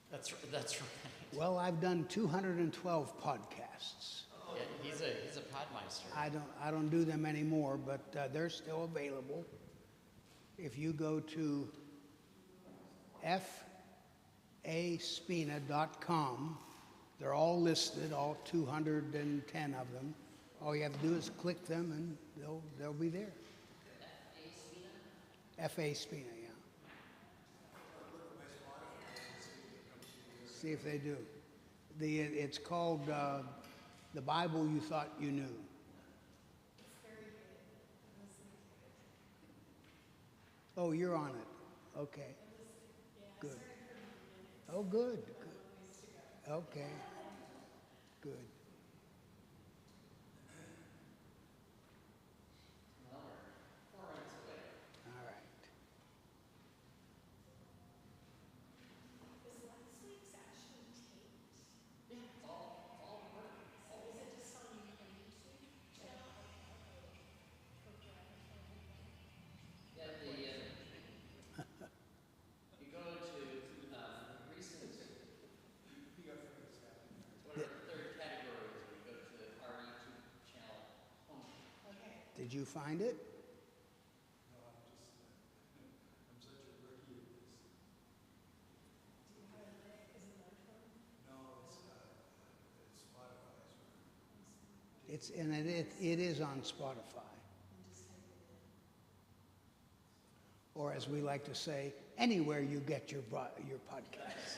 That's right. Well, I've done 212 podcasts. Yeah, he's a podmeister. I don't do them anymore, but they're still available. If you go to faspina.com, they're all listed, all 210 of them. All you have to do is click them, and they'll be there. F.A. Spina, yeah. See if they do. It's called The Bible You Thought You Knew. Oh, you're on it. Okay. Good. Oh, good. Good. Okay. Good. All right. You go to recent, what are the third category is when you go to our YouTube channel home. Did you find it? It is on Spotify. Or as we like to say, anywhere you get your podcasts.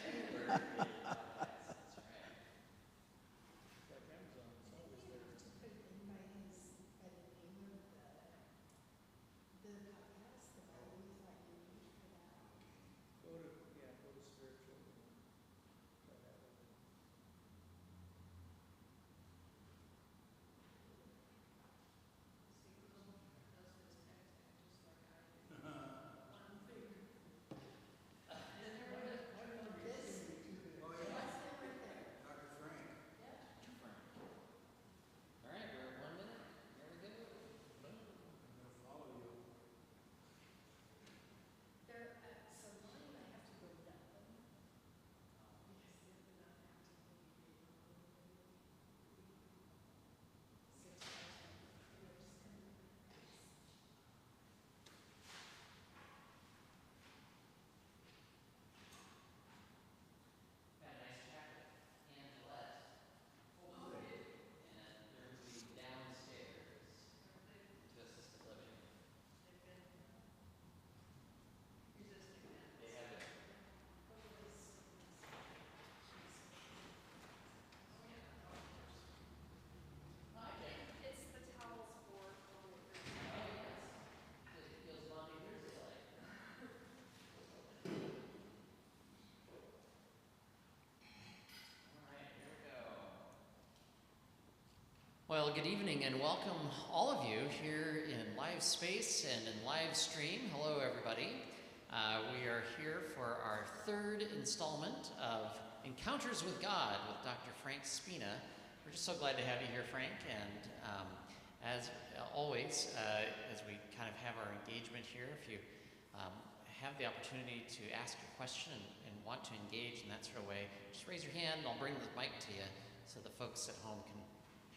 All right, we're at 1 minute. There we go. Boom. Got a nice chat with Angelette. And they're moving downstairs to assisted living. They have it. It feels Monday, Thursday like. All right, here we go. Well, good evening and welcome all of you here in live space and in live stream. Hello, everybody. We are here for our third installment of Encounters with God with Dr. Frank Spina. We're just so glad to have you here, Frank. And as always, as we kind of have our engagement here, if you have the opportunity to ask a question and want to engage in that sort of way, just raise your hand and I'll bring the mic to you so the folks at home can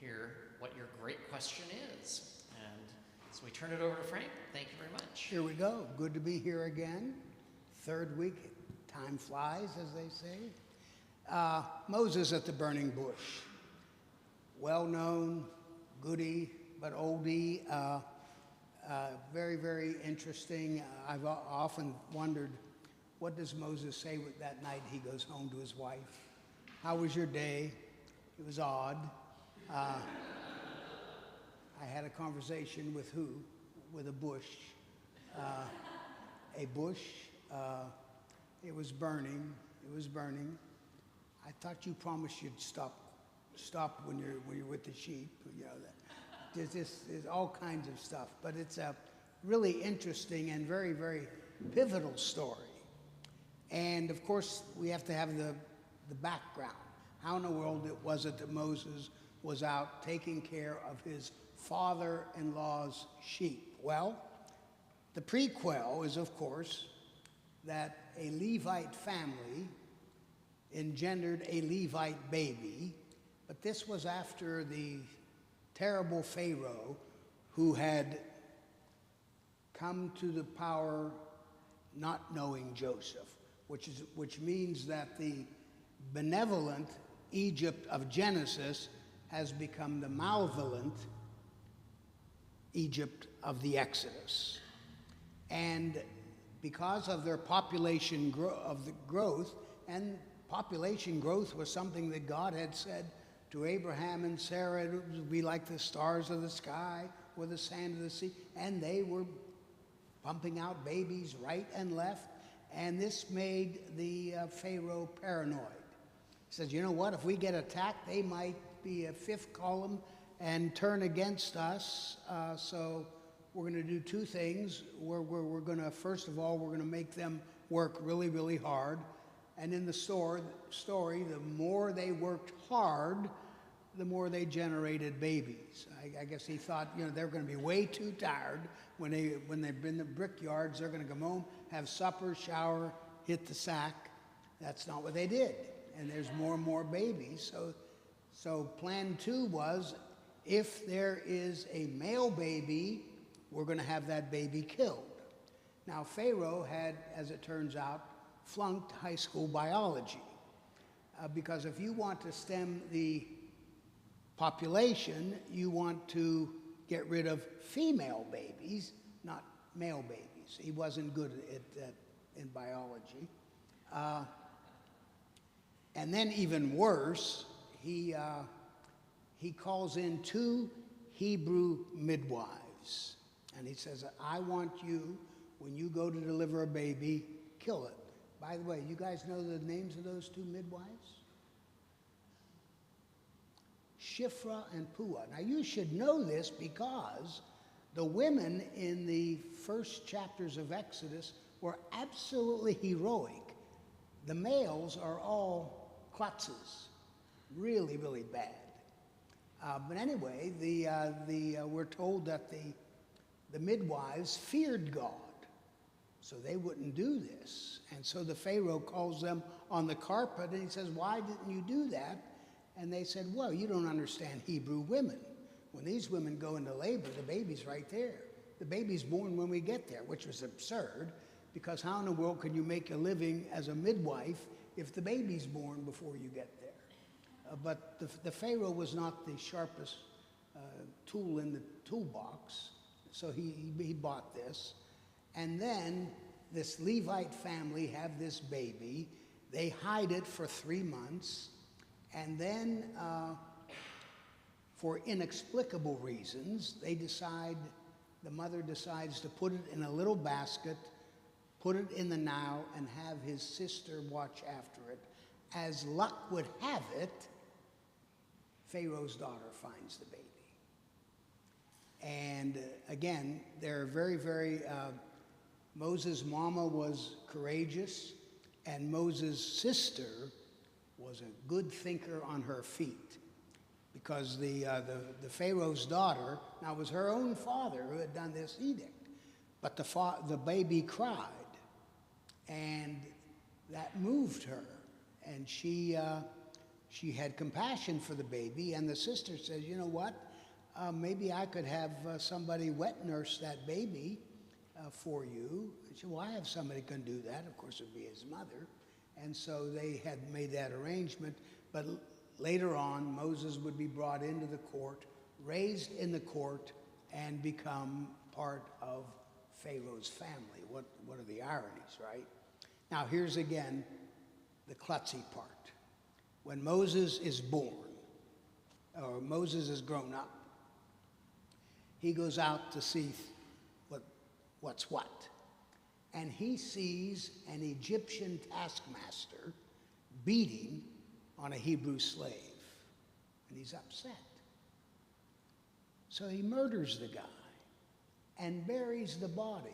hear what your great question is. And so we turn it over to Frank. Thank you very much. Here we go. Good to be here again. Third week. Time flies, as they say. Moses at the burning bush. Well-known, goodie, but oldie. Very, very interesting. I've often wondered, what does Moses say that night he goes home to his wife? How was your day? It was odd. I had a conversation with who? With a bush. A bush. It was burning. It was burning. I thought you promised you'd stop when you're with the sheep. You know, there's all kinds of stuff, but it's a really interesting and very, very pivotal story. And of course, we have to have the background. How in the world was it that Moses was out taking care of his father-in-law's sheep? Well, the prequel is, of course, that a Levite family engendered a Levite baby, but this was after the terrible Pharaoh who had come to the power not knowing Joseph, which means that the benevolent Egypt of Genesis has become the malevolent Egypt of the Exodus. And because of their population growth, and population growth was something that God had said to Abraham and Sarah, it would be like the stars of the sky or the sand of the sea, and they were pumping out babies right and left, and this made the Pharaoh paranoid. He says, you know what, if we get attacked, they might be a fifth column and turn against us, so we're going to do two things. We're going to, first of all, we're going to make them work really, really hard. And in the story, the more they worked hard, the more they generated babies. I guess he thought, you know, they're going to be way too tired when they've been in the brickyards. They're going to come home, have supper, shower, hit the sack. That's not what they did. And there's more and more babies. So plan 2 was, if there is a male baby, we're going to have that baby killed. Now, Pharaoh had, as it turns out, flunked high school biology. Because if you want to stem the population, you want to get rid of female babies, not male babies. He wasn't good at that in biology. And then even worse, he calls in 2 Hebrew midwives. And he says, I want you, when you go to deliver a baby, kill it. By the way, you guys know the names of those 2 midwives? Shiphrah and Puah. Now you should know this because the women in the first chapters of Exodus were absolutely heroic. The males are all klutzes, really, really bad. But anyway, we're told that the midwives feared God, so they wouldn't do this. And so the Pharaoh calls them on the carpet and he says, why didn't you do that? And they said, well, you don't understand Hebrew women. When these women go into labor, the baby's right there. The baby's born when we get there, which was absurd, because how in the world can you make a living as a midwife if the baby's born before you get there? But the Pharaoh was not the sharpest tool in the toolbox, so he bought this. And then this Levite family have this baby. They hide it for 3 months. And then, for inexplicable reasons, the mother decides to put it in a little basket, put it in the Nile, and have his sister watch after it. As luck would have it, Pharaoh's daughter finds the baby. And again, they're very, very, Moses' mama was courageous, and Moses' sister was a good thinker on her feet, because the Pharaoh's daughter, now it was her own father who had done this edict, but the baby cried, and that moved her, and she had compassion for the baby, and the sister says, you know what, maybe I could have somebody wet nurse that baby for you. And she said, well, I have somebody who can do that. Of course, it would be his mother. And so they had made that arrangement. But later on, Moses would be brought into the court, raised in the court, and become part of Pharaoh's family. What are the ironies, right? Now, here's again the klutzy part. When Moses is born, or Moses is grown up, he goes out to see what's what. And he sees an Egyptian taskmaster beating on a Hebrew slave. And he's upset. So he murders the guy and buries the body.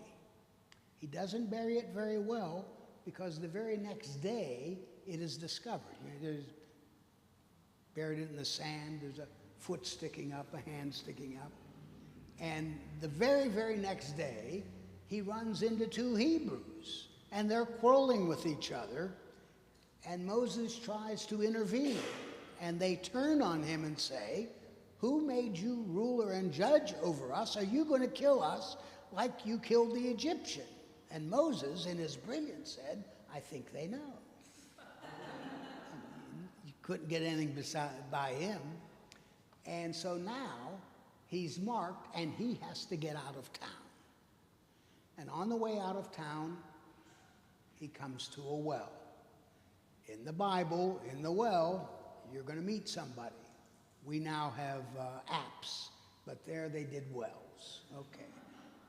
He doesn't bury it very well, because the very next day it is discovered. There's buried it in the sand, there's a foot sticking up, a hand sticking up. And the very, very next day, he runs into 2 Hebrews, and they're quarreling with each other. And Moses tries to intervene. And they turn on him and say, "Who made you ruler and judge over us? Are you going to kill us like you killed the Egyptian?" And Moses, in his brilliance, said, "I think they know." You couldn't get anything by him. And so now he's marked and he has to get out of town. And on the way out of town, he comes to a well. In the Bible, in the well, you're going to meet somebody. We now have apps, but there they did wells. Okay.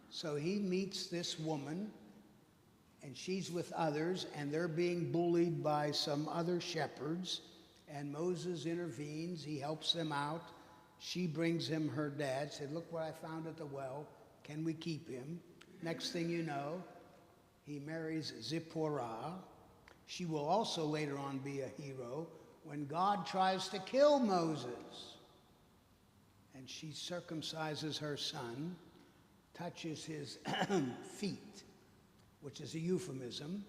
So he meets this woman, and she's with others, and they're being bullied by some other shepherds, and Moses intervenes. He helps them out. She brings him her dad, said, "Look what I found at the well. Can we keep him?" Next thing you know, he marries Zipporah. She will also later on be a hero when God tries to kill Moses. And she circumcises her son, touches his feet, which is a euphemism.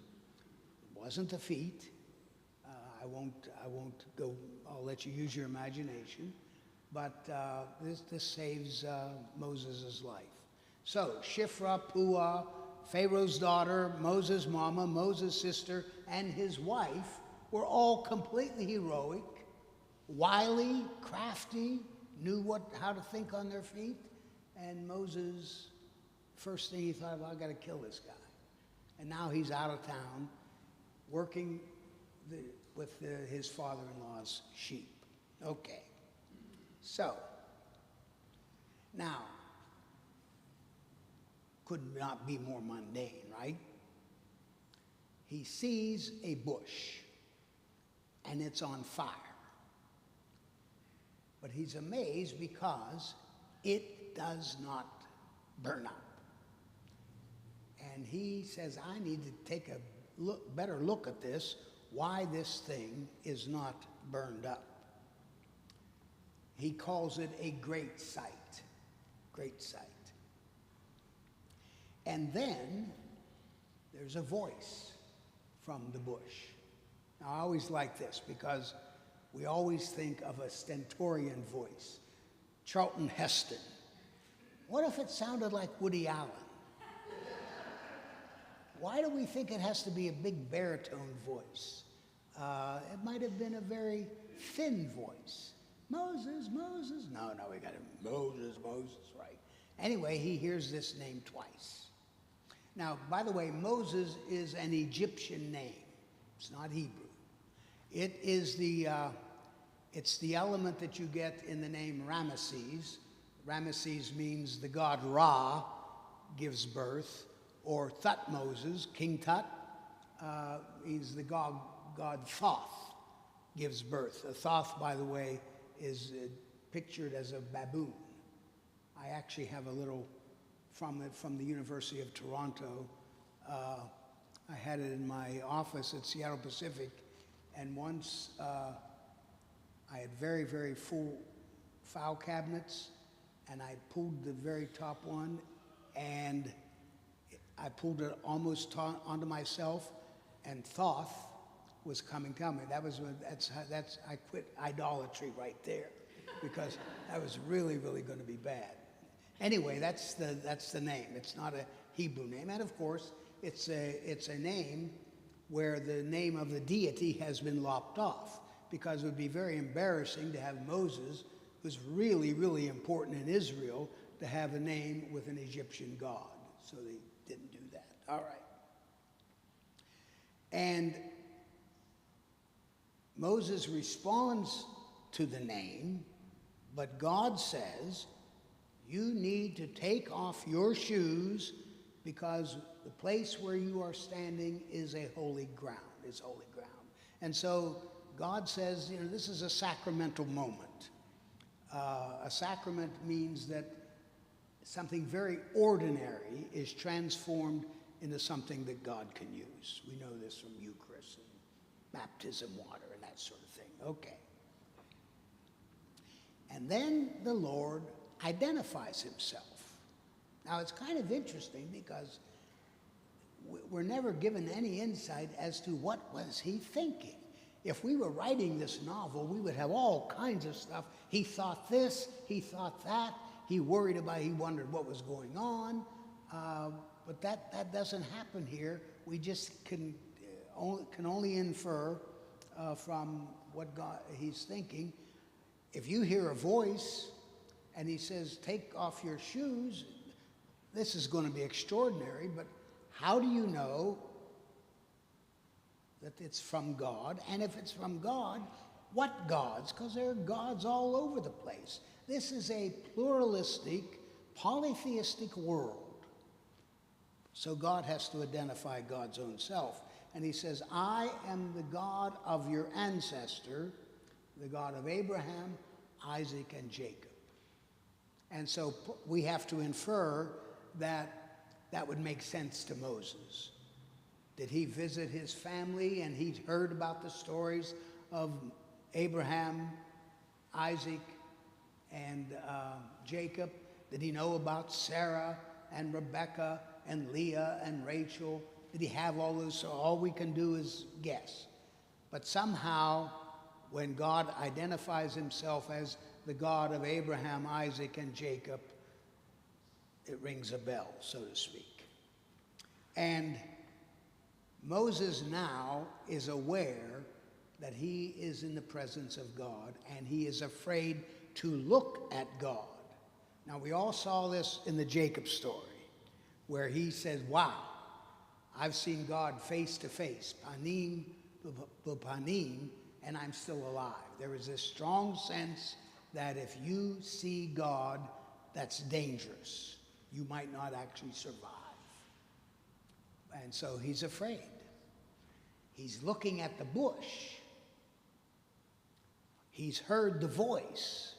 It wasn't the feet. I won't go, I'll let you use your imagination. But this saves Moses' life. So, Shiphrah, Puah, Pharaoh's daughter, Moses' mama, Moses' sister, and his wife were all completely heroic, wily, crafty, knew how to think on their feet. And Moses, first thing he thought, "Well, I've got to kill this guy." And now he's out of town working with his father-in-law's sheep. Okay. So, now, could not be more mundane, right? He sees a bush, and it's on fire. But he's amazed because it does not burn up. And he says, "I need to take a better look at this, why this thing is not burned up." He calls it a great sight. Great sight. And then there's a voice from the bush. Now, I always like this because we always think of a stentorian voice. Charlton Heston. What if it sounded like Woody Allen? Why do we think it has to be a big baritone voice? It might have been a very thin voice. "Moses, Moses." No, we got it. Moses, Moses, right. Anyway, he hears this name twice. Now, by the way, Moses is an Egyptian name. It's not Hebrew. It is it's the element that you get in the name Ramesses. Ramesses means the god Ra gives birth, or Thutmoses, King Tut, means the god Thoth gives birth. A Thoth, by the way, is pictured as a baboon. I actually have a little from the University of Toronto. I had it in my office at Seattle Pacific, and once I had very, very full file cabinets, and I pulled the very top one, and I pulled it almost onto myself, and Thoth was coming to me. I quit idolatry right there, because that was really, really going to be bad. Anyway, that's the name. It's not a Hebrew name, and of course, it's a name where the name of the deity has been lopped off, because it would be very embarrassing to have Moses, who's really, really important in Israel, to have a name with an Egyptian god. So they didn't do that. All right. And Moses responds to the name, but God says, "You need to take off your shoes, because the place where you are standing is a holy ground, And so God says, this is a sacramental moment. A sacrament means that something very ordinary is transformed into something that God can use. We know this from Eucharist and baptism water and that sort of thing. Okay. And then the Lord identifies himself. Now, it's kind of interesting because we're never given any insight as to what was he thinking. If we were writing this novel, we would have all kinds of stuff. He thought this, he thought that, he wondered what was going on. But that doesn't happen here. We just can only infer from what he's thinking. If you hear a voice and he says, take off your shoes, this is going to be extraordinary, but how do you know that it's from God? And if it's from God, what gods? Because there are gods all over the place. This is a pluralistic, polytheistic world. So God has to identify God's own self. And he says, I am the God of your ancestor, the God of Abraham, Isaac, and Jacob. And so we have to infer that that would make sense to Moses. Did he visit his family and he heard about the stories of Abraham, Isaac, and Jacob? Did he know about Sarah and Rebekah and Leah and Rachel? Did he have all those? So all we can do is guess. But somehow, when God identifies himself as the God of Abraham, Isaac, and Jacob, it rings a bell, so to speak. And Moses now is aware that he is in the presence of God, and he is afraid to look at God. Now, we all saw this in the Jacob story, where he says, wow, I've seen God face to face, panim b'panim, and I'm still alive. There is this strong sense that if you see God, that's dangerous. You might not actually survive. And so he's afraid. He's looking at the bush. He's heard the voice.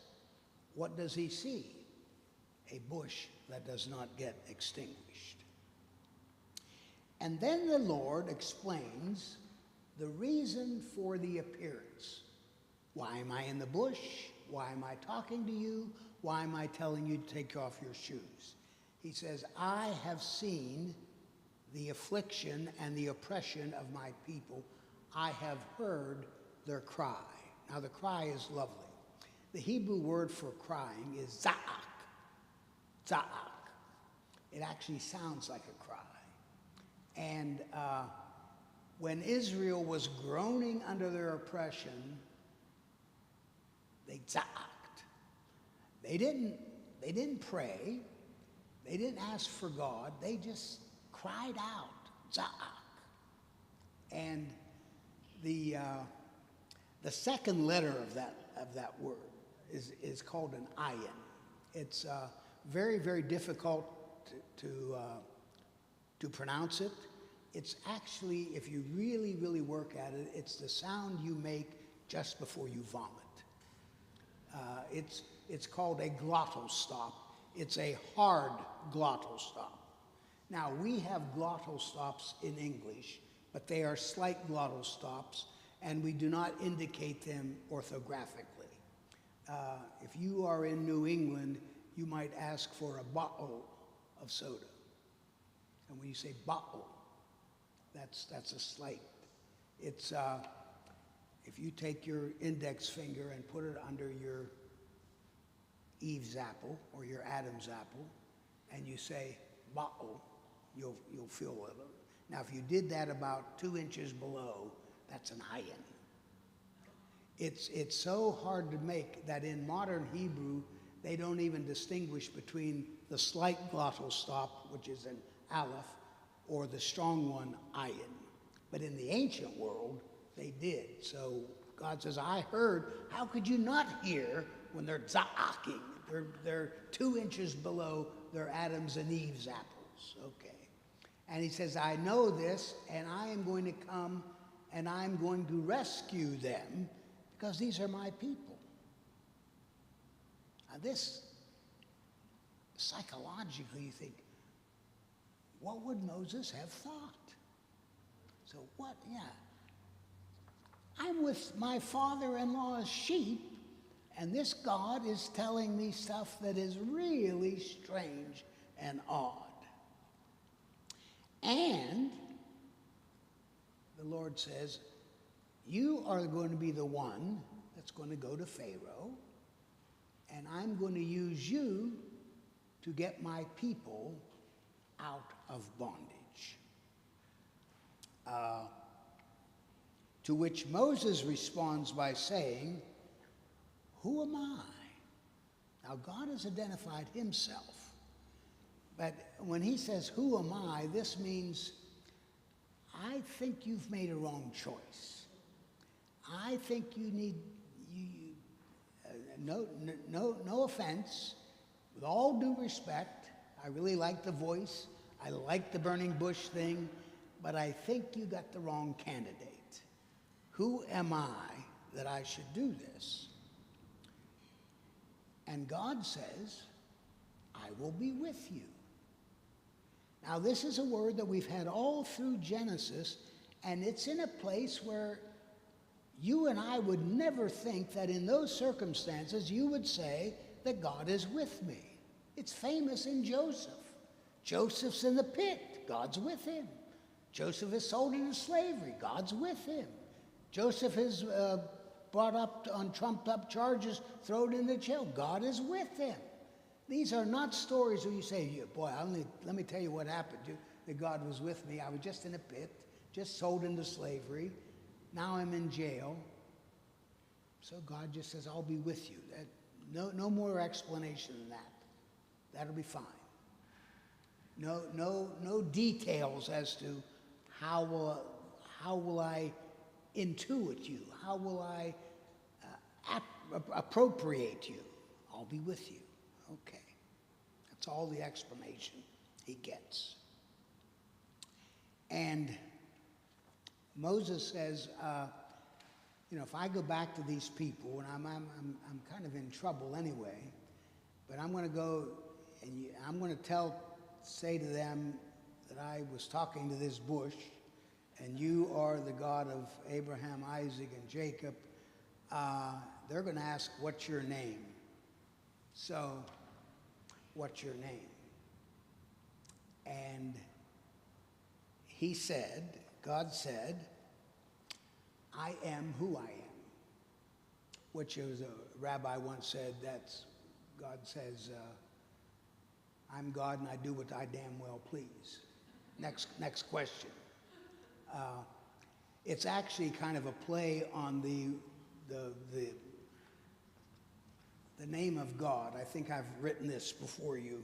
What does he see? A bush that does not get extinguished. And then the Lord explains the reason for the appearance. Why am I in the bush? Why am I talking to you? Why am I telling you to take off your shoes? He says, I have seen the affliction and the oppression of my people. I have heard their cry. Now the cry is lovely. The Hebrew word for crying is za'ak. Za'ak. It actually sounds like a cry. And when Israel was groaning under their oppression, they za'aked. They didn't pray. They didn't ask for God. They just cried out, za'ak. And the second letter of that word is called an ayin. It's very, very difficult to pronounce it. It's actually, if you really, really work at it, it's the sound you make just before you vomit. It's called a glottal stop. It's a hard glottal stop. Now, we have glottal stops in English, but they are slight glottal stops, and we do not indicate them orthographically. If you are in New England, you might ask for a bottle of soda. And when you say bottle, that's a slight. It's, if you take your index finger and put it under your Eve's apple or your Adam's apple, and you say bottle, you'll feel it. Now, if you did that about 2 inches below, that's an ayin. It's so hard to make that in modern Hebrew, they don't even distinguish between the slight glottal stop, which is an aleph, or the strong one, ayin. But in the ancient world, they did. So God says, I heard. How could you not hear when they're za'aking? They're 2 inches below their Adam's and Eve's apples. Okay. And he says, I know this, and I am going to come, and I'm going to rescue them, because these are my people. Now this, psychologically, you think, what would Moses have thought? So what, yeah. I'm with my father-in-law's sheep, and this God is telling me stuff that is really strange and odd. And the Lord says, You are going to be the one that's going to go to Pharaoh, and I'm going to use you to get my people out of bondage. To which Moses responds by saying, who am I? Now, God has identified himself. But when he says, who am I, this means, I think you've made a wrong choice. I think you need, no offense, with all due respect, I really like the voice, I like the burning bush thing, but I think you got the wrong candidate. Who am I that I should do this? And God says, I will be with you. Now, this is a word that we've had all through Genesis, and it's in a place where you and I would never think that in those circumstances you would say that God is with me. It's famous in Joseph. Joseph's in the pit. God's with him. Joseph is sold into slavery. God's with him. Joseph is brought up on trumped-up charges, thrown into jail. God is with him. These are not stories where you say, boy, let me tell you what happened. That God was with me. I was just in a pit, just sold into slavery. Now I'm in jail. So God just says, I'll be with you. No more explanation than that. That'll be fine. No details as to how will I intuit you? How will I appropriate you? I'll be with you. Okay. That's all the explanation he gets. And Moses says, if I go back to these people, and I'm kind of in trouble anyway, but I'm going to go and I'm going to say to them that I was talking to this bush, and you are the God of Abraham, Isaac, and Jacob. They're going to ask, what's your name? So, what's your name? And he said, God said, I am who I am. Which is a rabbi once said, God says, I'm God and I do what I damn well please. Next question. It's actually kind of a play on the name of God. I think I've written this before you.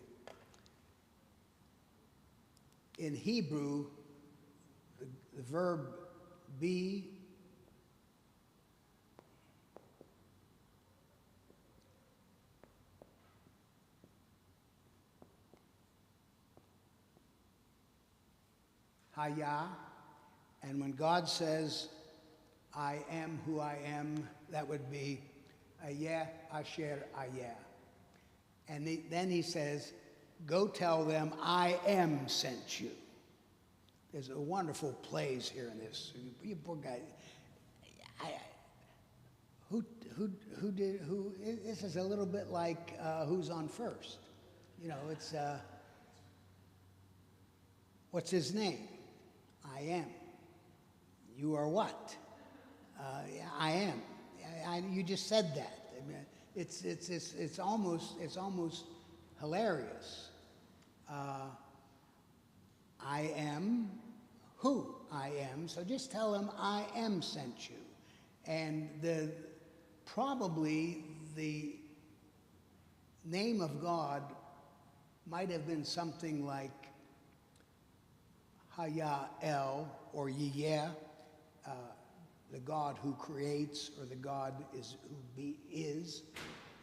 In Hebrew, the verb be Haya, and when God says, I am who I am, that would be Ayeh Asher Ayeh. And then he says, go tell them I am sent you. There's a wonderful plays here in this. You poor guy. This is a little bit like Who's on First. It's, what's his name? I am. You are what? I am. You just said that. I mean, it's almost hilarious. I am who I am. So just tell him I am sent you. And probably the name of God might have been something like Haya El or Yeh, the God who creates, or the God is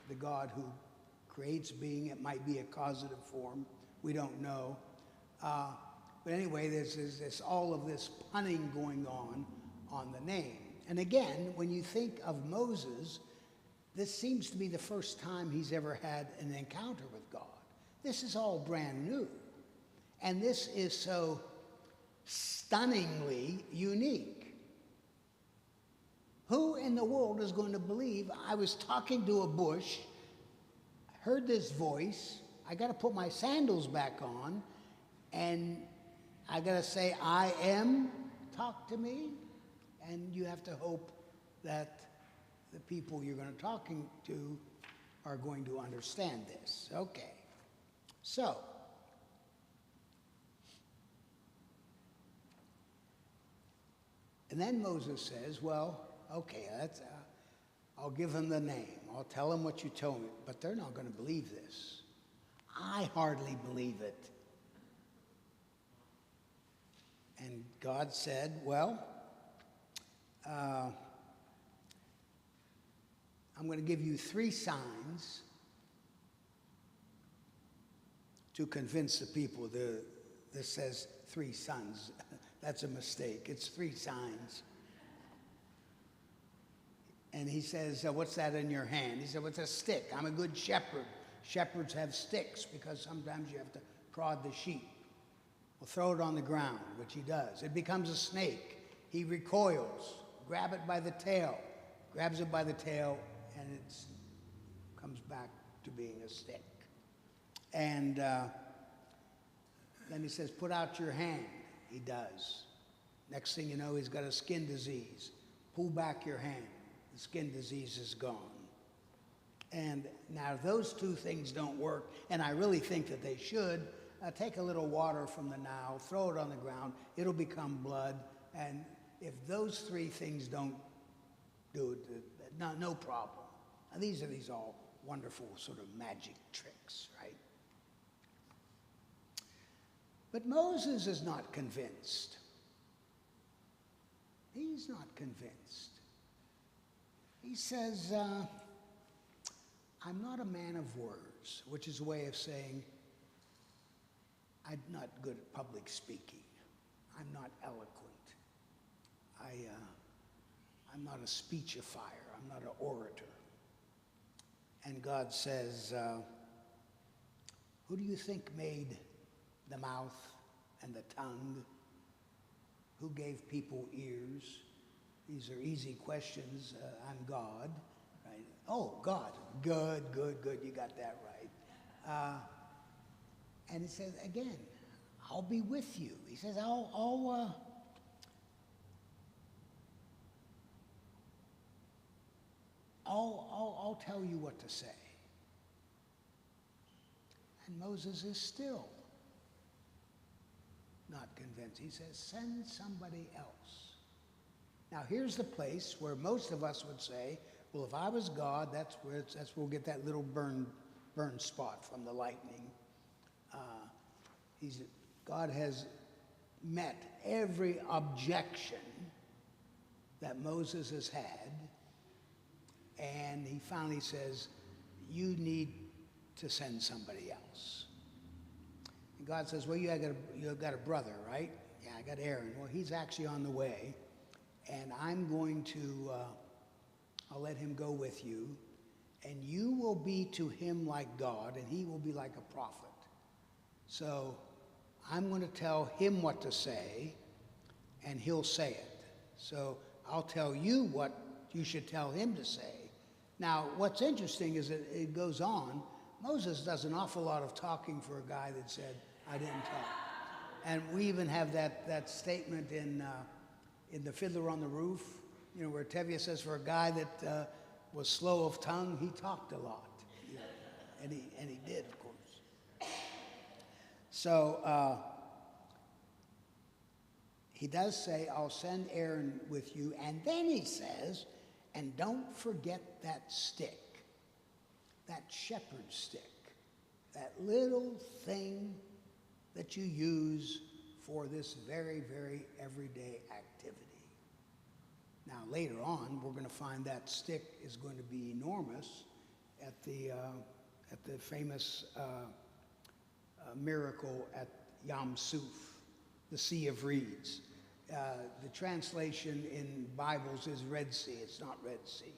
the God who creates being. It might be a causative form. We don't know. But anyway, there's all of this punning going on the name. And again, when you think of Moses, this seems to be the first time he's ever had an encounter with God. This is all brand new. And this is so stunningly unique. Who in the world is going to believe I was talking to a bush, heard this voice, I got to put my sandals back on, and I got to say, I am, talk to me? And you have to hope that the people you're going to talking to are going to understand this. Okay. So, and then Moses says, well, okay, I'll give them the name. I'll tell them what you told me, but they're not going to believe this. I hardly believe it. And God said, well, I'm going to give you 3 signs to convince the people. This says 3 sons. That's a mistake. It's 3 signs. And he says, what's that in your hand? He said, well, it's a stick. I'm a good shepherd. Shepherds have sticks because sometimes you have to prod the sheep. Well, throw it on the ground, which he does. It becomes a snake. He recoils. Grab it by the tail. Grabs it by the tail, and it comes back to being a stick. And then he says, put out your hand. He does. Next thing you know, he's got a skin disease. Pull back your hand. The skin disease is gone. And now those 2 things don't work, and I really think that they should. Take a little water from the Nile, throw it on the ground, it'll become blood, and if those 3 things don't do it, no problem. Now these are all wonderful sort of magic tricks, right? But Moses is not convinced. He's not convinced. He says, I'm not a man of words, which is a way of saying I'm not good at public speaking. I'm not eloquent. I'm not a speechifier. I'm not an orator. And God says, who do you think made the mouth and the tongue? Who gave people ears? These are easy questions. I'm God, right? Oh, God. Good. You got that right. And he says, again, I'll be with you. He says, I'll tell you what to say. And Moses is still not convinced. He says, send somebody else. Now, here's the place where most of us would say, well, if I was God, that's where we'll get that little burn spot from the lightning. God has met every objection that Moses has had, and he finally says, you need to send somebody else. And God says, well, you got a brother, right? Yeah, I got Aaron. Well, he's actually on the way, and I'm going to, I'll let him go with you, and you will be to him like God, and he will be like a prophet. So I'm going to tell him what to say, and he'll say it. So I'll tell you what you should tell him to say. Now, what's interesting is that it goes on. Moses does an awful lot of talking for a guy that said, I didn't talk. And we even have that statement in The Fiddler on the Roof, where Tevye says for a guy that was slow of tongue, he talked a lot. And he did, of course. So he does say, I'll send Aaron with you. And then he says, and don't forget that stick, that shepherd stick, that little thing that you use for this very, very everyday activity. Now, later on, we're going to find that stick is going to be enormous at the famous miracle at Yam Suf, the Sea of Reeds. The translation in Bibles is Red Sea. It's not Red Sea.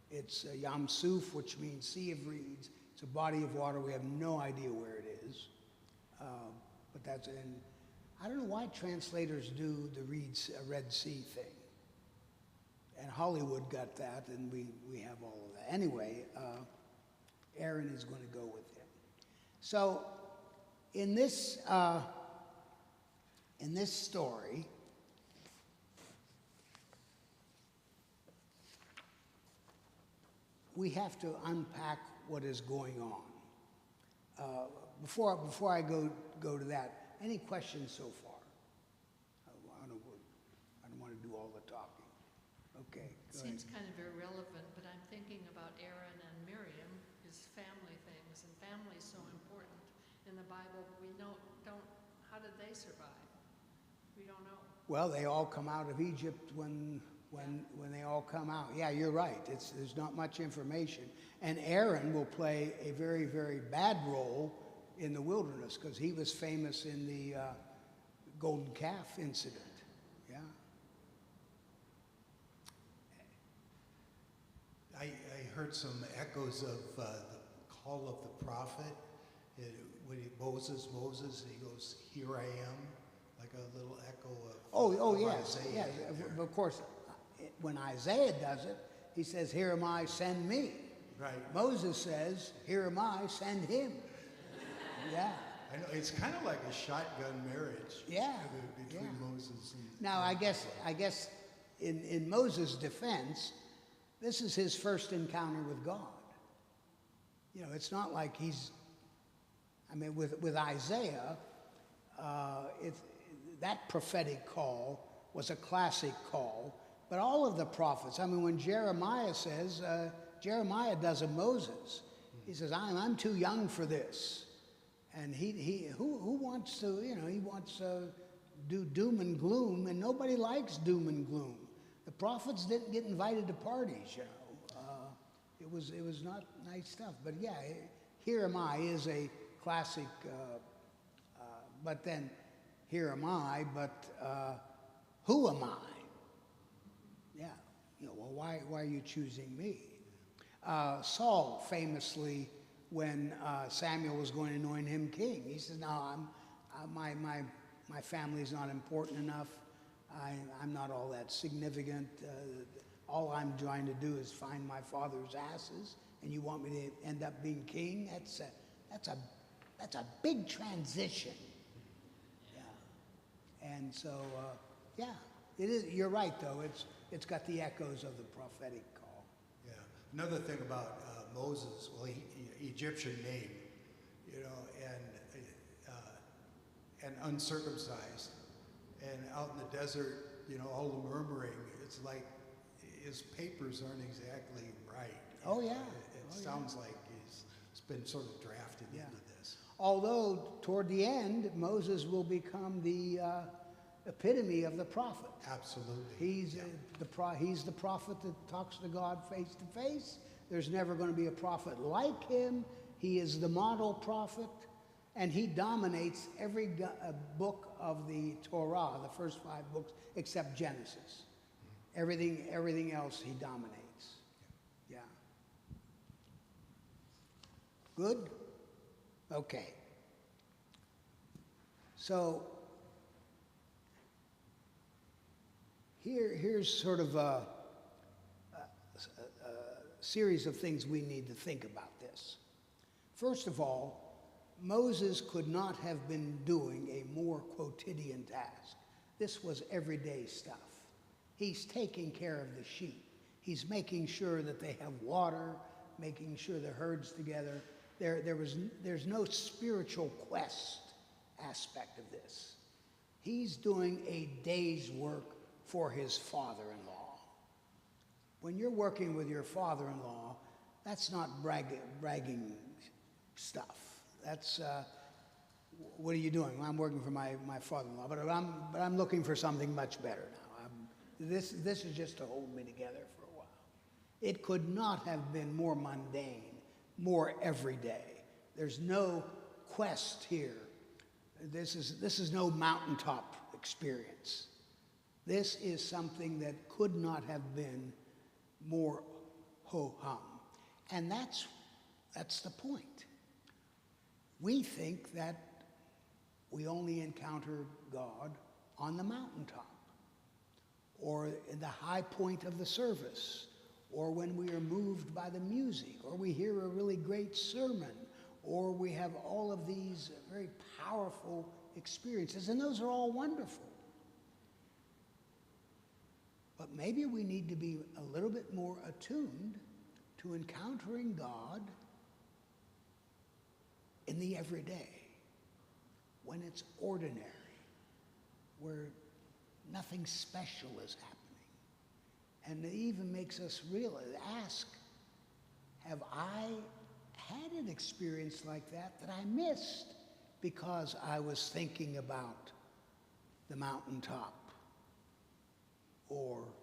It's Yam Suf, which means Sea of Reeds. It's a body of water. We have no idea where it is. But that's in, I don't know why translators do the Red Sea thing. And Hollywood got that, and we have all of that. Anyway, Aaron is going to go with him. So in this story, we have to unpack what is going on. Before I go to that, any questions so far? I don't want to do all the talking. Okay, go ahead. Seems kind of irrelevant, but I'm thinking about Aaron and Miriam, his family things, and family is so important in the Bible. We don't, how did they survive? We don't know. Well, they all come out of Egypt when they all come out. Yeah, you're right. There's not much information. And Aaron will play a very, very bad role in the wilderness because he was famous in the golden calf incident. Yeah. I heard some echoes of the call of the prophet. Moses, he goes, "Here I am," like a little echo of Yes, Isaiah yes. there. Of course, when Isaiah does it, he says, "Here am I, send me." Right. Moses says, "Here am I, send him." Yeah. I know, it's kind of like a shotgun marriage. Yeah, Between yeah. Moses and... Now, I guess in Moses' defense, this is his first encounter with God. You know, it's not like with Isaiah, that prophetic call was a classic call, but all of the prophets, when Jeremiah says, Jeremiah does a Moses. He says, I'm too young for this. And who wants to, he wants to do doom and gloom, and nobody likes doom and gloom. The prophets didn't get invited to parties, It was not nice stuff. But yeah, "Here am I" is a classic, but then "Here am I," but who am I? Yeah, well, why are you choosing me? Saul famously, when Samuel was going to anoint him king, he says, "No, my family's not important enough. I'm not all that significant. All I'm trying to do is find my father's asses, and you want me to end up being king? That's a big transition." Yeah, and so yeah, it is. You're right, though. It's got the echoes of the prophetic call. Yeah. Another thing about Moses, well, Egyptian name, and uncircumcised, and out in the desert, all the murmuring. It's like his papers aren't exactly right. Oh yeah. It sounds like he's been sort of drafted into this. Although toward the end, Moses will become the epitome of the prophet. Absolutely. He's the prophet that talks to God face to face. There's never going to be a prophet like him. He is the model prophet, and he dominates every book of the Torah, the first 5 books, except Genesis. Everything else he dominates. Yeah. Good? Okay. So here's sort of a series of things we need to think about this. First of all, Moses could not have been doing a more quotidian task. This was everyday stuff. He's taking care of the sheep. He's making sure that they have water, making sure the herd's together. There's no spiritual quest aspect of this. He's doing a day's work for his father-in-law. When you're working with your father-in-law, that's not bragging stuff. That's, what are you doing? Well, I'm working for my father-in-law, but I'm looking for something much better now. This is just to hold me together for a while. It could not have been more mundane, more everyday. There's no quest here. This is no mountaintop experience. This is something that could not have been more ho-hum. And that's the point. We think that we only encounter God on the mountaintop, or in the high point of the service, or when we are moved by the music, or we hear a really great sermon, or we have all of these very powerful experiences, and those are all wonderful. But maybe we need to be a little bit more attuned to encountering God in the everyday, when it's ordinary, where nothing special is happening. And it even makes us ask, have I had an experience like that I missed because I was thinking about the mountaintop or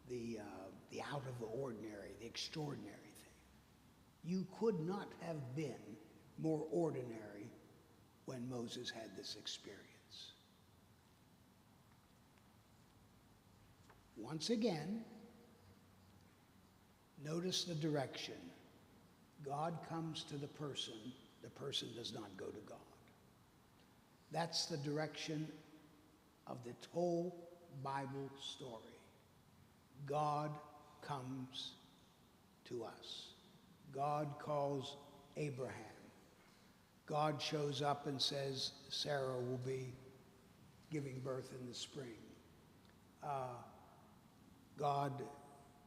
the out of the ordinary, the extraordinary thing? You could not have been more ordinary when Moses had this experience. Once again, notice the direction. God comes to the person does not go to God. That's the direction of the whole Bible story. God comes to us. God calls Abraham. God shows up and says, Sarah will be giving birth in the spring. God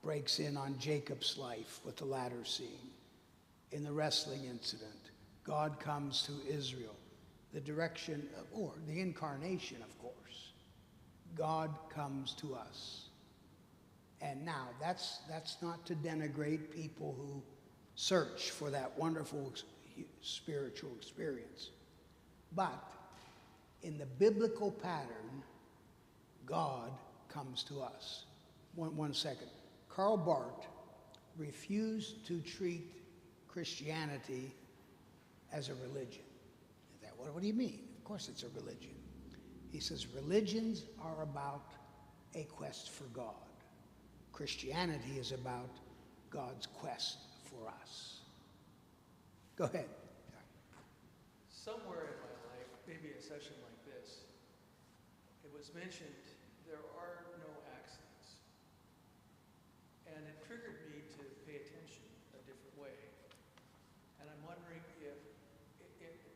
breaks in on Jacob's life with the ladder scene. In the wrestling incident, God comes to Israel. The direction, or the incarnation, of course. God comes to us. And now, that's not to denigrate people who search for that wonderful spiritual experience. But in the biblical pattern, God comes to us. One second. Karl Barth refused to treat Christianity as a religion. What do you mean? Of course it's a religion. He says religions are about a quest for God. Christianity is about God's quest for us. Go ahead. Somewhere in my life, maybe a session like this, it was mentioned there are no accidents. And it triggered me to pay attention a different way. And I'm wondering if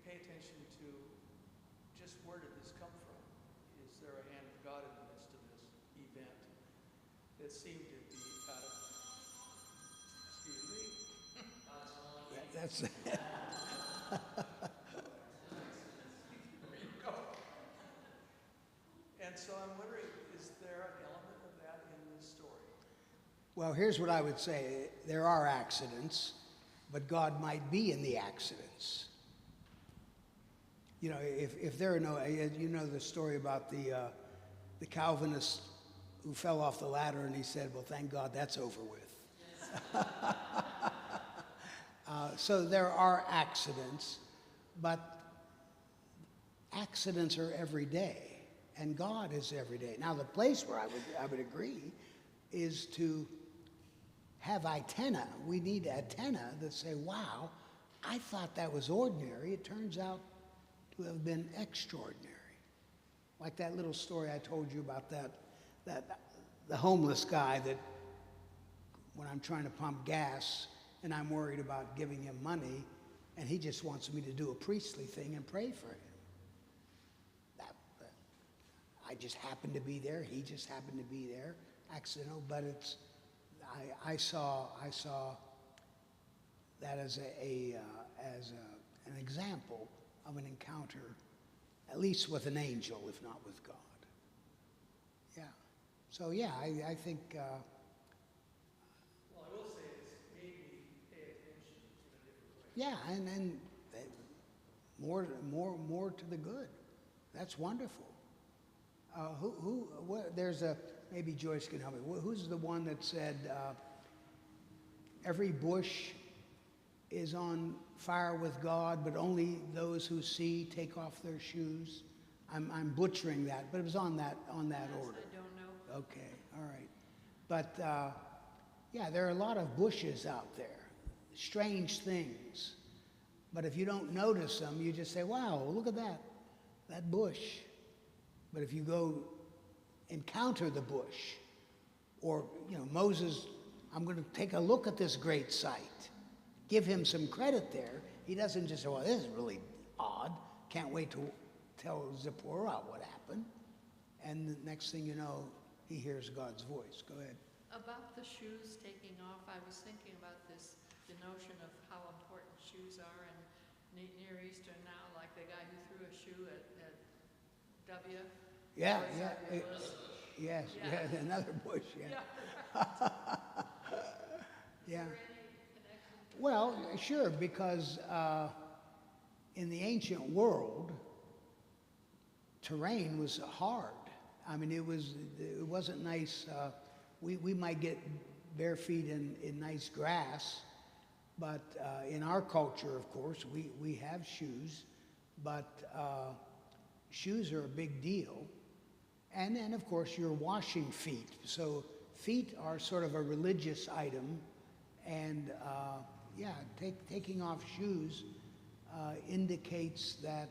pay attention to just where did this come from? Is there a hand of God in the midst of this event that seemed to be out of, excuse me? Yeah, that's There you go. And so I'm wondering, is there an element of that in this story? Well, here's what I would say. There are accidents, but God might be in the accidents. You know, if there are no, you know the story about the Calvinist who fell off the ladder and he said, well, thank God that's over with. So there are accidents, but accidents are every day, and God is every day. Now, the place where I would agree is to have antenna. We need antenna that say, wow, I thought that was ordinary. It turns out to have been extraordinary. Like that little story I told you about the homeless guy that when I'm trying to pump gas and I'm worried about giving him money and he just wants me to do a priestly thing and pray for him. I just happened to be there. He just happened to be there. Accidental, but it's, I saw that as an example of an encounter, at least with an angel, if not with God. Yeah. So yeah, I think. Well, I will say it's made me pay attention in a different way. Yeah, and more to the good. That's wonderful. There's maybe Joyce can help me. Who's the one that said every bush is on fire with God, but only those who see take off their shoes? I'm butchering that, but it was on that order. I don't know. Okay, all right. But yeah, there are a lot of bushes out there, strange things. But if you don't notice them, you just say, wow, look at that bush. But if you go encounter the bush, or, you know, Moses, I'm going to take a look at this great sight. Give him some credit there. He doesn't just say, well, this is really odd. Can't wait to tell Zipporah what happened. And the next thing you know, he hears God's voice. Go ahead. About the shoes taking off, I was thinking about this, the notion of how important shoes are in Near Eastern now, like the guy who threw a shoe at W. Yeah, Or is yeah. that Bush? Yes, Yeah. yeah, another bush, yeah. Yeah. Is there any connection? Well, sure, because in the ancient world, terrain was hard. I mean, it wasn't nice. We might get bare feet in nice grass, but in our culture, of course, we have shoes, but shoes are a big deal. And then, of course, you're washing feet. So feet are sort of a religious item, and yeah, taking off shoes indicates that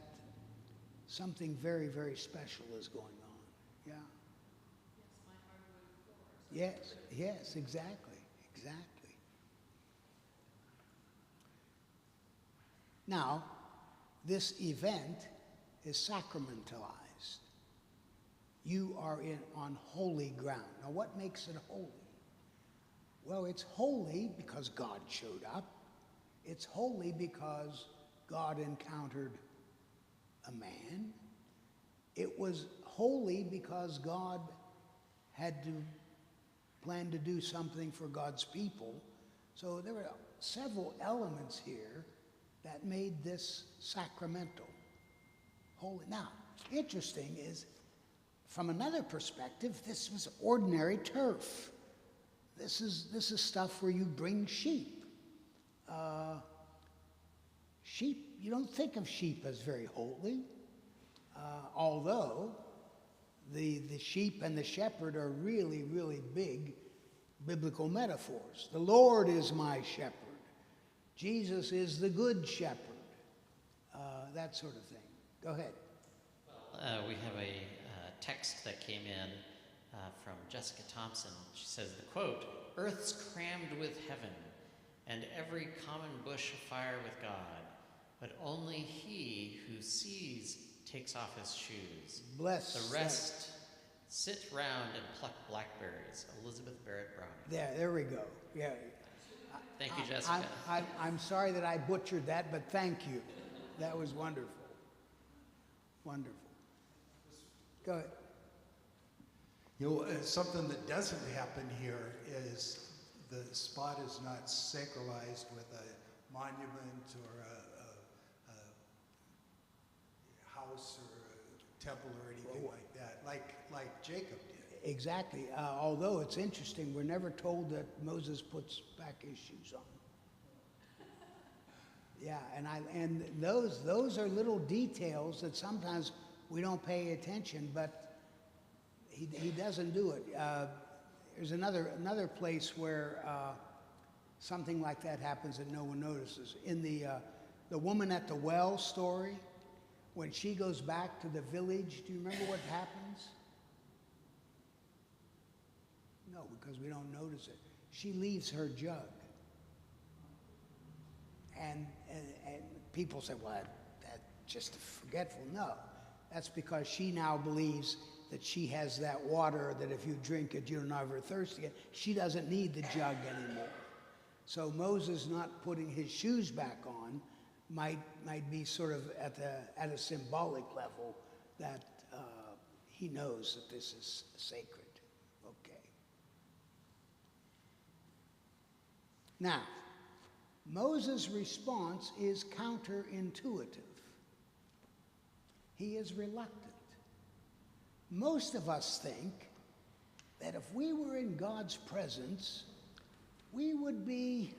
something very, very special is going on. Yeah. Yes, yes, exactly, exactly. Now, this event is sacramentalized. You are on holy ground. Now, what makes it holy? Well, it's holy because God showed up. It's holy because God encountered a man. It was holy because God had to plan to do something for God's people. So there were several elements here that made this sacramental, holy. Now, interesting is, from another perspective, this was ordinary turf. This is stuff where you bring sheep. Sheep, you don't think of sheep as very holy, although the sheep and the shepherd are really, really big biblical metaphors. The Lord is my shepherd. Jesus is the good shepherd. That sort of thing. Go ahead. We have a text that came in from Jessica Thompson. She says, the quote, "Earth's crammed with heaven, and every common bush afire with God, but only he who sees takes off his shoes. Bless. The rest sit round and pluck blackberries." Elizabeth Barrett Browning. There we go. Yeah. Thank you, Jessica. I'm sorry that I butchered that, but thank you. That was wonderful. Wonderful. Go ahead. You know, something that doesn't happen here is the spot is not sacralized with a monument or a house or a temple or anything like that, like Jacob did. Exactly. Although it's interesting, we're never told that Moses puts back his shoes on. Yeah, and those are little details that sometimes we don't pay attention, but he doesn't do it. There's another place where something like that happens that no one notices. In the woman at the well story, when she goes back to the village, do you remember what happens? No, because we don't notice it. She leaves her jug. And people say, well, that's just forgetful. No, that's because she now believes that she has that water that if you drink it, you'll never thirst again. She doesn't need the jug anymore. So Moses not putting his shoes back on might be sort of at a symbolic level that he knows that this is sacred. Okay. Now, Moses' response is counterintuitive. He is reluctant. Most of us think that if we were in God's presence, we would be,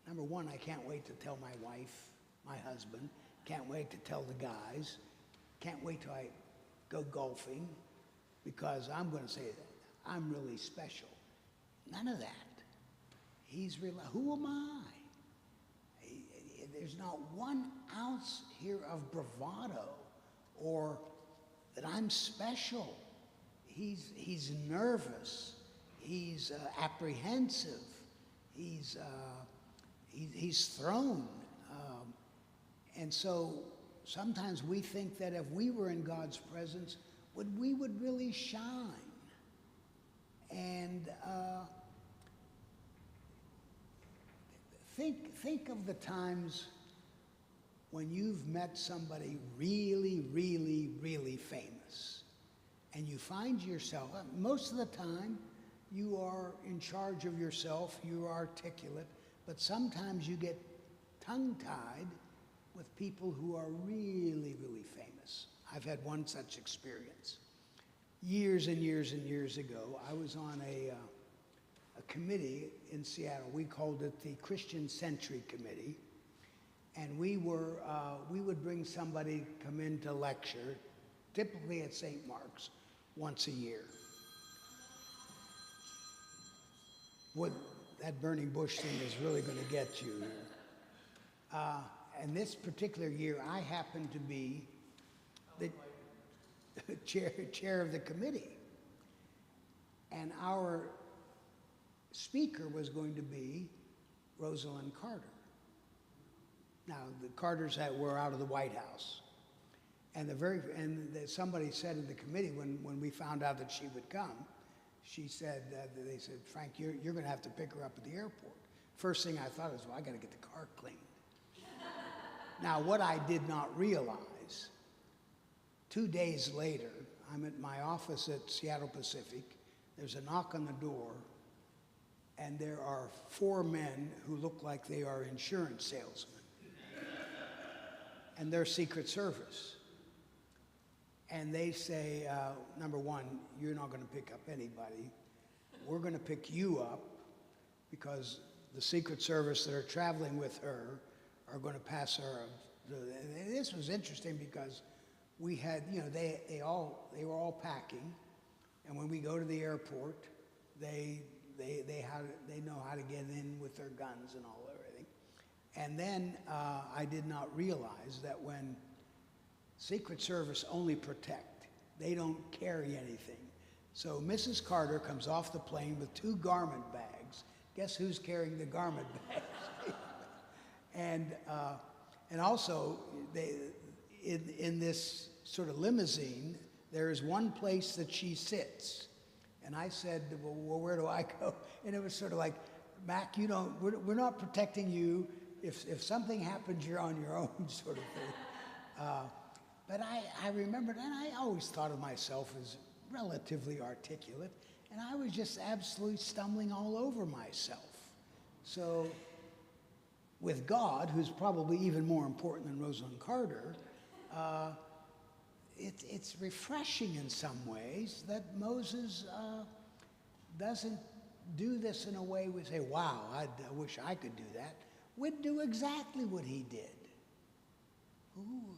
number one, I can't wait to tell my wife, my husband, can't wait to tell the guys, can't wait till I go golfing, because I'm going to say that I'm really special. None of that. Who am I? There's not 1 ounce here of bravado or that I'm special. He's nervous. He's apprehensive. He's thrown. And so sometimes we think that if we were in God's presence, we would really shine. And think of the times when you've met somebody really, really, really famous, and you find yourself, most of the time, you are in charge of yourself, you're articulate, but sometimes you get tongue-tied with people who are really, really famous. I've had one such experience. Years and years and years ago, I was on a committee in Seattle. We called it the Christian Century Committee. And we would bring somebody come in to lecture, typically at St. Mark's, once a year. That burning bush thing is really going to get you. And this particular year, I happened to be the chair of the committee. And our speaker was going to be Rosalind Carter. Now, the Carters were out of the White House. And somebody said in the committee, when we found out that she would come, they said, Frank, you're going to have to pick her up at the airport. First thing I thought was, well, I got to get the car cleaned. Now, what I did not realize, 2 days later, I'm at my office at Seattle Pacific. There's a knock on the door, and there are 4 men who look like they are insurance salesmen. And they're Secret Service. And they say, number one, you're not going to pick up anybody. We're going to pick you up because the Secret Service that are traveling with her are going to pass her. And this was interesting because we had, they were all packing. And when we go to the airport, they know how to get in with their guns and all everything. And then I did not realize that when Secret Service only protect, they don't carry anything. So Mrs. Carter comes off the plane with 2 garment bags. Guess who's carrying the garment bags? And also, in this sort of limousine, there is one place that she sits. And I said, well, where do I go? And it was sort of like, Mac, we're not protecting you. If something happens, you're on your own, sort of thing. But I remembered, and I always thought of myself as relatively articulate, and I was just absolutely stumbling all over myself. So with God, who's probably even more important than Rosalind Carter, it's refreshing in some ways that Moses doesn't do this in a way we say, wow, I wish I could do that. We'd do exactly what he did. Ooh,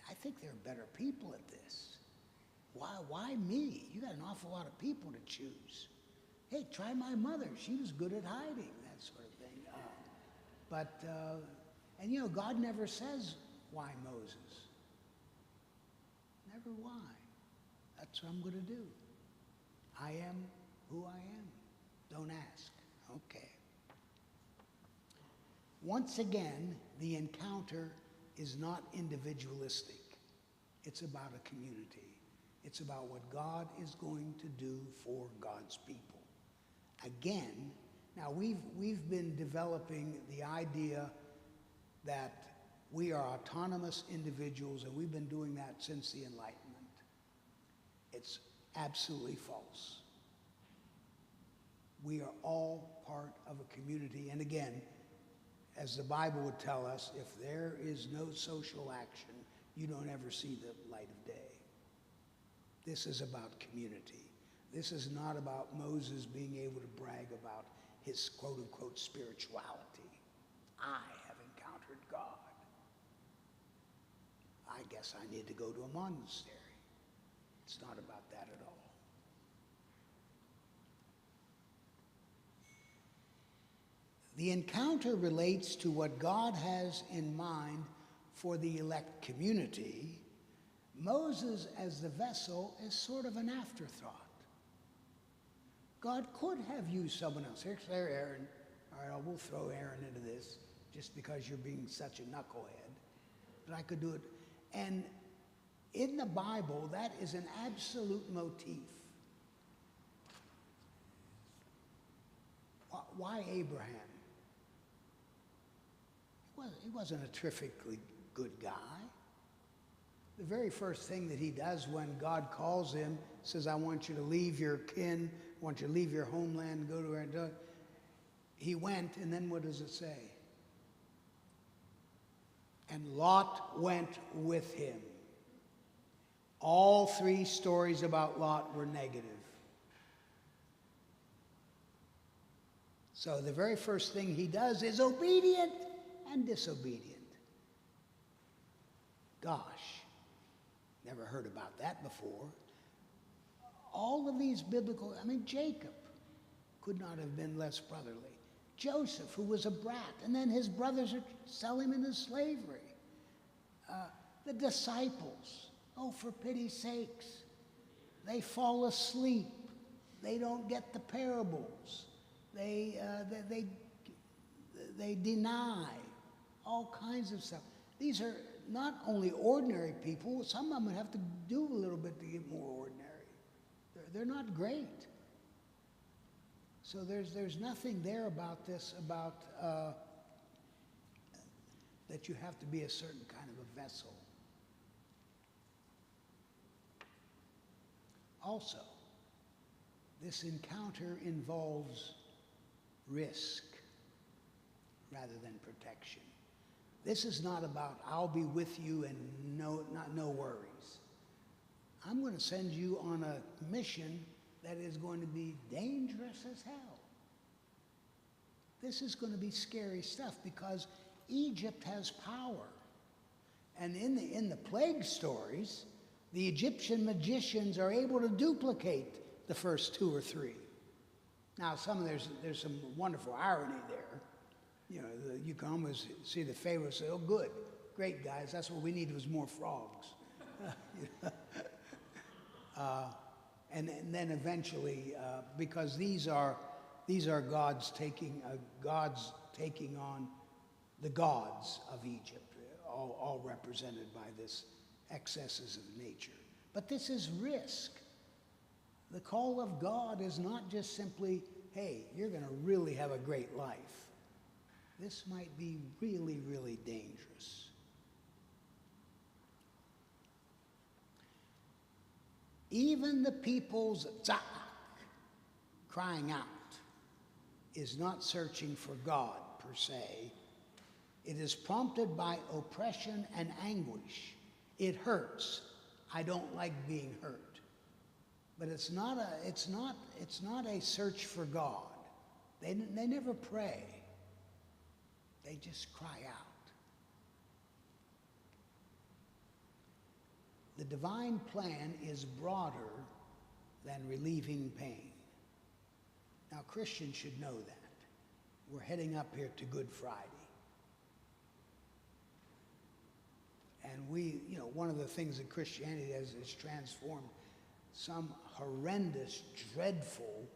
I think there are better people at this. Why me? You got an awful lot of people to choose. Hey, try my mother. She was good at hiding, that sort of thing. And God never says, why Moses? Never why. That's what I'm going to do. I am who I am. Don't ask. Okay. Once again, the encounter is not individualistic. It's about a community. It's about what God is going to do for God's people. Again, now we've been developing the idea that we are autonomous individuals, and we've been doing that since the Enlightenment. It's absolutely false. We are all part of a community, and again, as the Bible would tell us, if there is no social action, you don't ever see the light of day. This is about community. This is not about Moses being able to brag about his quote-unquote spirituality. I have encountered God. I guess I need to go to a monastery. It's not about that at all. The encounter relates to what God has in mind for the elect community. Moses, as the vessel, is sort of an afterthought. God could have used someone else. Here's Aaron. All right, we'll throw Aaron into this just because you're being such a knucklehead. But I could do it. And in the Bible, that is an absolute motif. Why Abraham? He wasn't a terrifically good guy. The very first thing that he does when God calls him, says, I want you to leave your kin, I want you to leave your homeland and go to where, he went, and then what does it say? And Lot went with him. All three stories about Lot were negative. So the very first thing he does is obedient and disobedient. Gosh, never heard about that before. All of these biblical, Jacob could not have been less brotherly. Joseph, who was a brat, and then his brothers sell him into slavery. The disciples, oh, for pity's sakes, they fall asleep. They don't get the parables. They deny all kinds of stuff. These are not only ordinary people, some of them have to do a little bit to get more ordinary. They're not great. So there's nothing there about this, that you have to be a certain kind of a vessel. Also, this encounter involves risk rather than protection. This is not about I'll be with you and no worries. I'm going to send you on a mission that is going to be dangerous as hell. This is going to be scary stuff because Egypt has power. And in the plague stories, the Egyptian magicians are able to duplicate the first two or three. Now, there's some wonderful irony there. You can almost see the Pharaoh say, oh, good, great, guys, that's what we need was more frogs. And then eventually, because these are God's taking on the gods of Egypt, all represented by this excesses of nature. But this is risk. The call of God is not just simply, hey, you're going to really have a great life. This might be really, really dangerous. Even the people's za'ak, crying out, is not searching for God per se. It is prompted by oppression and anguish. It hurts. I don't like being hurt. But it's not a search for God. They never pray. They just cry out. The divine plan is broader than relieving pain. Now, Christians should know that. We're heading up here to Good Friday. And one of the things that Christianity has is transformed some horrendous, dreadful,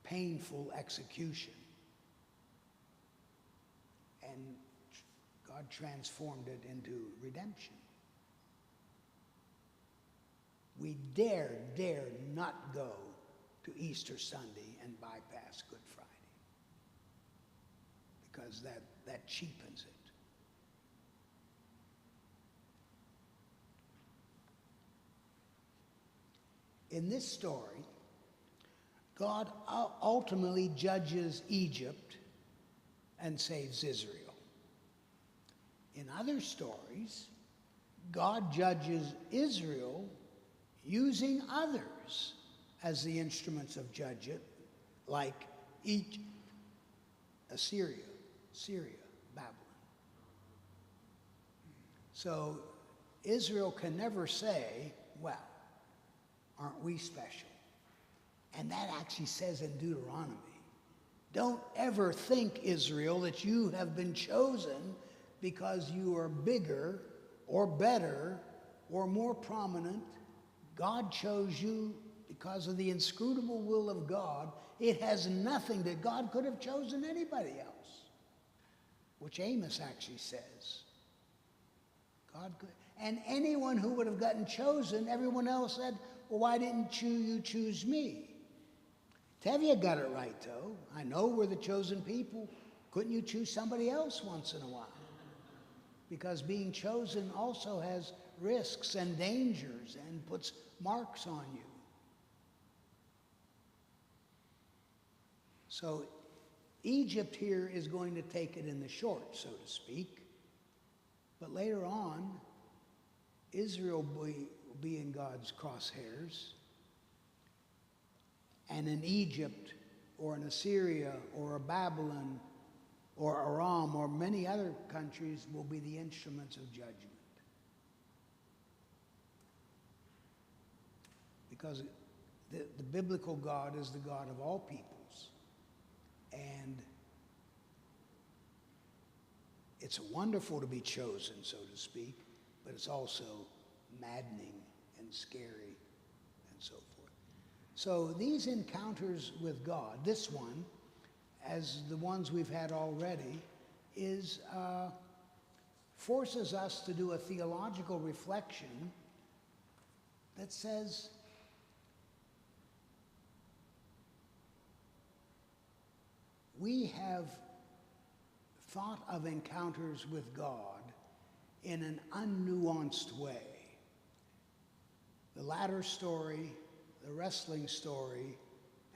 painful execution. And God transformed it into redemption. We dare not go to Easter Sunday and bypass Good Friday, because that cheapens it. In this story, God ultimately judges Egypt and saves Israel. In other stories, God judges Israel using others as the instruments of judgment, like Egypt, Syria, Babylon. So Israel can never say, well, aren't we special? And that actually says in Deuteronomy, don't ever think, Israel, that you have been chosen because you are bigger or better or more prominent. God chose you because of the inscrutable will of God. It has nothing that God could have chosen anybody else, which Amos actually says. God could. And anyone who would have gotten chosen, everyone else said, well, why didn't you choose me? Tevye got it right, though. I know we're the chosen people. Couldn't you choose somebody else once in a while? Because being chosen also has risks and dangers and puts marks on you. So Egypt here is going to take it in the short, so to speak. But later on, Israel will be in God's crosshairs. And in Egypt, or in Assyria, or Babylon, or Aram, or many other countries will be the instruments of judgment. Because the biblical God is the God of all peoples. And it's wonderful to be chosen, so to speak, but it's also maddening and scary and so forth. So these encounters with God, this one, as the ones we've had already, is forces us to do a theological reflection that says, we have thought of encounters with God in an unnuanced way. The ladder story, the wrestling story,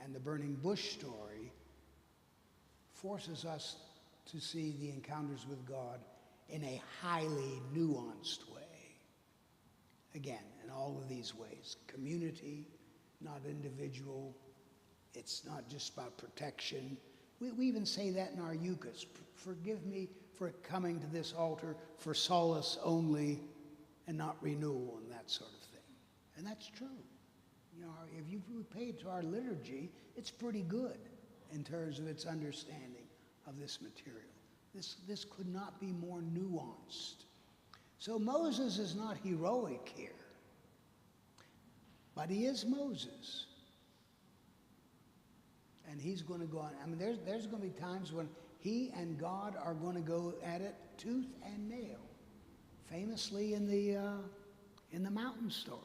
and the burning bush story forces us to see the encounters with God in a highly nuanced way. Again, in all of these ways. Community, not individual. It's not just about protection. We even say that in our Eucharist. Forgive me for coming to this altar for solace only and not renewal and that sort of thing. And that's true. You know, if you pay to our liturgy, it's pretty good in terms of its understanding of this material. This could not be more nuanced. So Moses is not heroic here, but he is Moses. And he's going to go on. I mean, there's going to be times when he and God are going to go at it tooth and nail. Famously in the mountain story,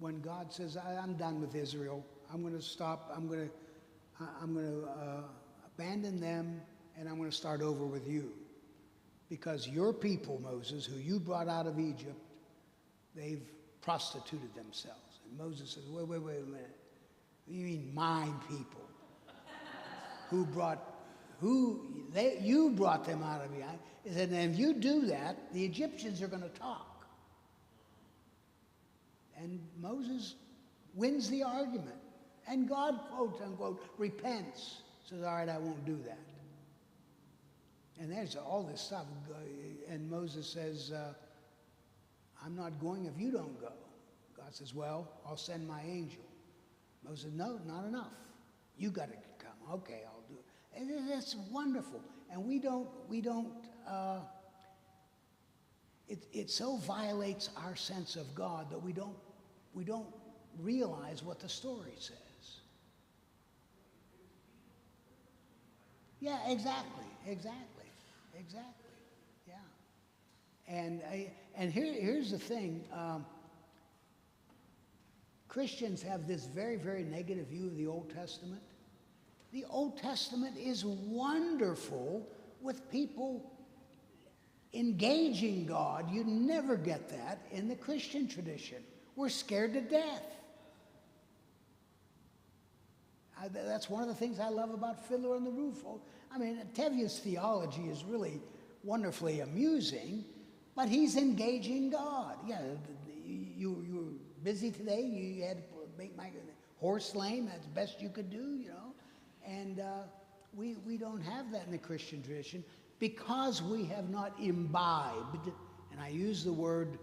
when God says, "I'm done with Israel. I'm going to stop. I'm going to abandon them, and I'm going to start over with you, because your people, Moses, who you brought out of Egypt, they've prostituted themselves." And Moses says, "Wait a minute. You mean my people? You brought them out of Egypt." He said, "And if you do that, the Egyptians are going to talk." And Moses wins the argument. And God, quote unquote, repents. Says, "All right, I won't do that." And there's all this stuff. And Moses says, "I'm not going if you don't go." God says, "Well, I'll send my angel." Moses said, "No, not enough. You got to come." "Okay, I'll do it." And that's wonderful. And it so violates our sense of God that we don't realize what the story says. Yeah, exactly. Yeah. And here's the thing. Christians have this very, very negative view of the Old Testament. The Old Testament is wonderful with people engaging God. You never get that in the Christian tradition. We're scared to death. That's one of the things I love about Fiddler on the Roof. I mean, Tevye's theology is really wonderfully amusing, but he's engaging God. Yeah, you were busy today. You had to make my horse lame. That's the best you could do, you know. And we don't have that in the Christian tradition because we have not imbibed, and I use the word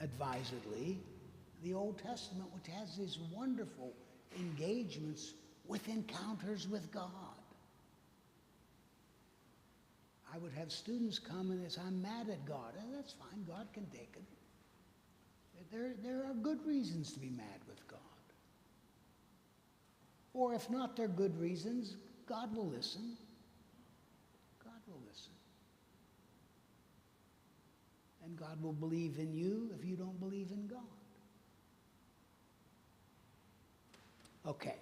advisedly, the Old Testament, which has these wonderful engagements with encounters with God. I would have students come and say, "I'm mad at God." And that's fine. God can take it. There are good reasons to be mad with God. Or if not, they're good reasons, God will listen. God will listen. And God will believe in you if you don't believe in God. Okay,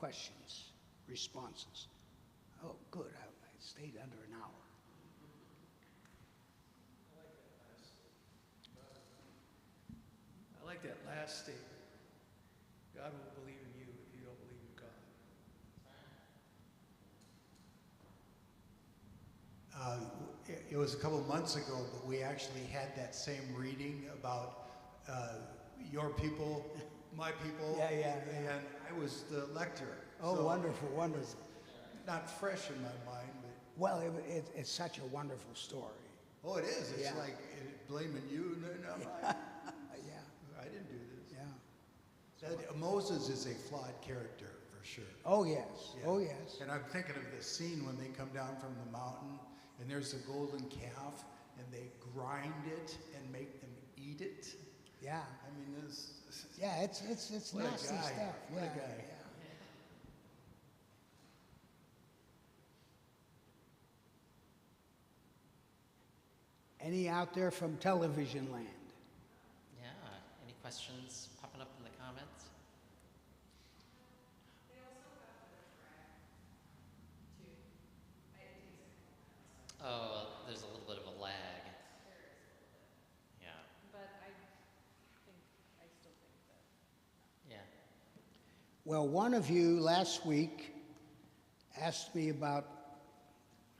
questions, responses. Oh, good. I stayed under an hour. I like that last statement. God will believe in you if you don't believe in God. It was a couple months ago, but we actually had that same reading about your people, my people. Yeah, yeah, yeah. And I was the lector. Oh, so wonderful, wonderful. Not fresh in my mind, but Well, it's such a wonderful story. oh, it is. It's Yeah. like blaming you. No, Yeah, I didn't do this. yeah. Moses is a flawed character for sure. Oh, yes. Yeah. Oh, yes. And I'm thinking of the scene when they come down from the mountain and there's a golden calf and they grind it and make them eat it. Yeah. I mean, this. Yeah, it's What a nasty guy. stuff. What a Yeah, guy. yeah. Any out there from television land? Yeah. Any questions popping up in the comments? Oh, there's a little bit of a lag. Yeah. But I still think that. Yeah. Well, one of you last week asked me about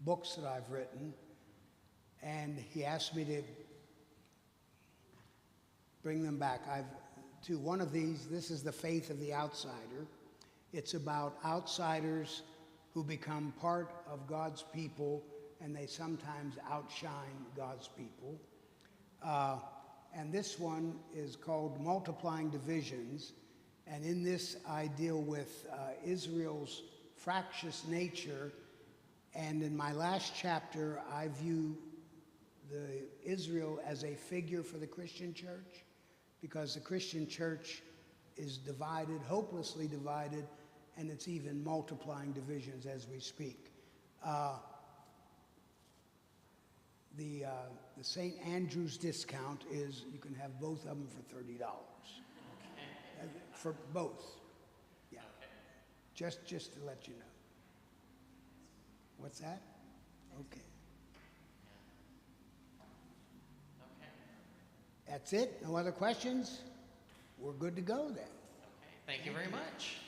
books that I've written, and he asked me to bring them back. To one of these, this is The Faith of the Outsider. It's about outsiders who become part of God's people, and they sometimes outshine God's people. And this one is called Multiplying Divisions. And in this, I deal with Israel's fractious nature. And in my last chapter, I view Israel as a figure for the Christian church, because the Christian church is divided, hopelessly divided, and it's even multiplying divisions as we speak. The St. Andrew's discount is you can have both of them for $30. Okay. For both. Yeah. Okay. Just to let you know. What's that? Okay. Okay. That's it? No other questions? We're good to go then. Okay. Thank you very much.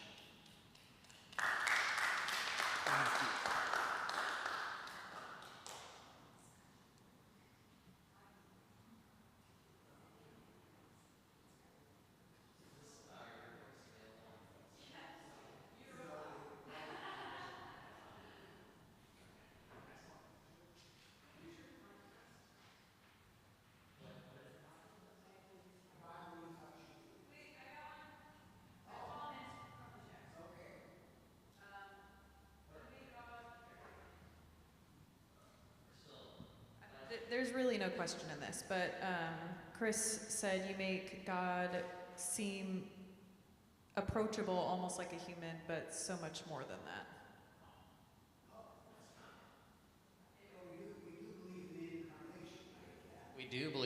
Thank you. There's really no question in this, but Chris said you make God seem approachable, almost like a human, but so much more than that. We do believe